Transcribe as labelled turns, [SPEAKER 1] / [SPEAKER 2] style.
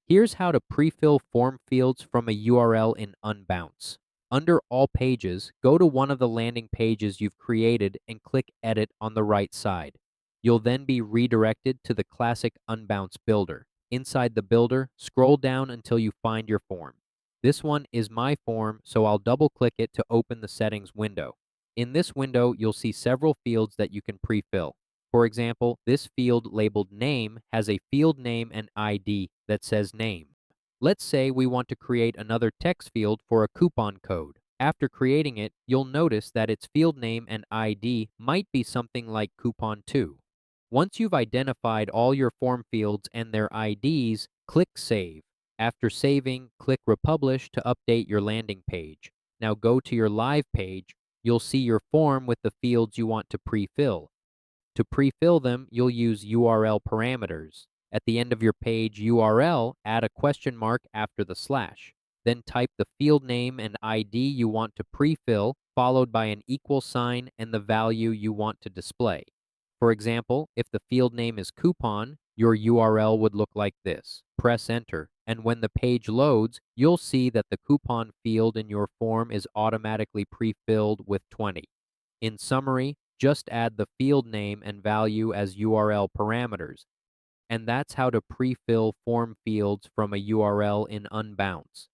[SPEAKER 1] Here's how to pre-fill form fields from a URL in Unbounce. Under All Pages, go to one of the landing pages you've created and click Edit on the right side. You'll then be redirected to the classic Unbounce builder. Inside the builder, scroll down until you find your form. This one is my form, so I'll double-click it to open the settings window. In this window, you'll see several fields that you can pre-fill. For example, this field labeled Name has a field name and ID that says Name. Let's say we want to create another text field for a coupon code. After creating it, you'll notice that its field name and ID might be something like Coupon 2. Once you've identified all your form fields and their IDs, click Save. After saving, click Republish to update your landing page. Now go to your live page. You'll see your form with the fields you want to pre-fill. To pre-fill them, you'll use URL parameters. At the end of your page URL, add a question mark after the slash. Then type the field name and ID you want to pre-fill, followed by an equal sign and the value you want to display. For example, if the field name is coupon, your URL would look like this. Press enter, and when the page loads, you'll see that the coupon field in your form is automatically pre-filled with 20. In summary, just add the field name and value as URL parameters. And that's how to pre-fill form fields from a URL in Unbounce.